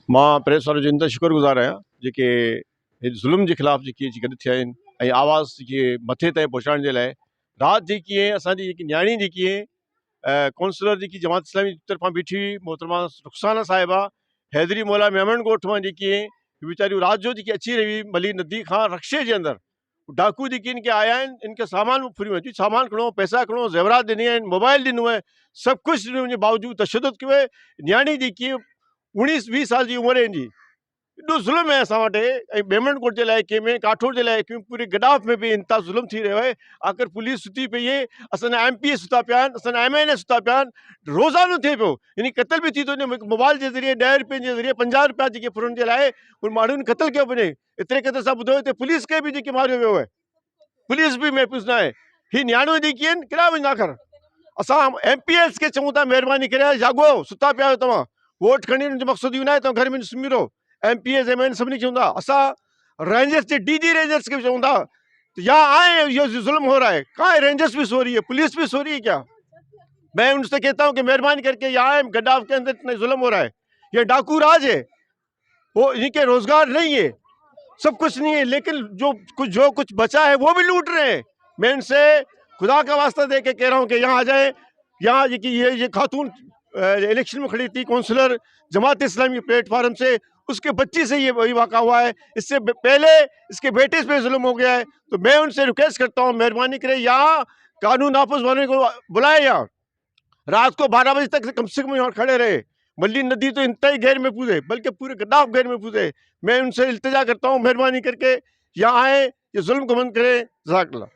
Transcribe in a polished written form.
मां प्रेस वारो जिन शुक्रगुज़ार आहियां जेके ज़ुल्म के ख़िलाफ़ जेके गॾु थिया आहिनि ऐं आवाज़ जेके मथे ताईं पहुचाइण जे लाइ राति जेकी आहे असांजी जेकी न्याणी जेकी आहे काउंसलर जेकी जमात इस्लामी तरफ़ां बीठी हुई मोहतरमा रुखसाना साहिबा हैदरी मौला मेमन ॻोठ मां जेकी वीचारियूं राति जो जेकी अची रही हुई मली नदी खां रक्शे जे अंदरि डाकू जेके इनके आया आहिनि इनके सामान फुरियूं आहिनि सामान खणो पैसा खणो ज़ेवरात ॾिनी आहिनि मोबाइल ॾिनो आहे सभु कुझु ॾिनो हुनजे बावजूदि तशदुद कयो आहे। न्याणी जेकी 19-20 साल जी उमिरि जी एॾो ज़ुल्म आहे असां वटि ऐं मेमनकोट जे इलाइक़े में काठोर जे इलाइक़े में पूरे गडाफ में बि इंतिहा ज़ुल्म थी रहियो आहे। आख़िर पुलिस सुती पई आहे, असांजा MP सुता पिया आहिनि, असांजा MNA सुता पिया आहिनि, रोज़ानो थिए पियो यानी क़तल बि थी थो वञे मोबाइल जे ज़रिए 10 रुपए जे ज़रिए 50 रुपया जेके फुरनि जे लाइ उन माण्हुनि क़तल कयो वञे। एतिरे क़दुरु सां ॿुधो हिते पुलिस खे बि जेके मारियो वियो आहे, पुलिस बि महफ़ूज़ न आहे। ही नियाणियूं जेकी आहिनि केॾा वेंदा आख़िर असां MPs खे चऊं था महिरबानी करे जागो सुता पिया आहियो तव्हां वोट खणी जो मक़सदु इहो न आहे तव्हां घर में सुम्ही रहो। MPs MN सभिनी चवंदा असां रेंजर्स जे DG रेंजर्स के भी चवंदा यहाँ आए ये जुल्म हो रहा है, कहाँ है रेंजर्स भी सो रही है, पुलिस भी सो रही है क्या? मैं उनसे कहता हूँ कि मेहरबानी करके यहाँ आए गड्डाफ के अंदर इतना जुल्म हो रहा है, ये डाकू राज है, वो इनके रोजगार नहीं है, सब कुछ नहीं है, लेकिन जो कुछ बचा है वो भी लूट रहे हैं। मैं इनसे खुदा का वास्ता दे के कह रहा हूँ कि यहाँ आ जाए। यहाँ ये खातून इलेक्शन में खड़ी थी काउंसलर जमात इस्लामी प्लेटफार्म से, उसके बच्ची से ये वही वाक़ा हुआ है, इससे पहले इसके बेटे पे जुल्म हो गया है। तो मैं उनसे रिक्वेस्ट करता हूँ मेहरबानी करें यहाँ कानून नाफिज वालों को बुलाए, यहाँ रात को 12 बजे तक कम से कम यहाँ खड़े रहे। मल्ली नदी तो इंतहाई गैर महफूज है, बल्कि पूरे गड्डाफ गैर महफूज है। मैं उनसे इल्तिजा करता हूँ मेहरबानी करके यहाँ आए, ये जुल्म को बंद करें। जज़ाकल्लाह।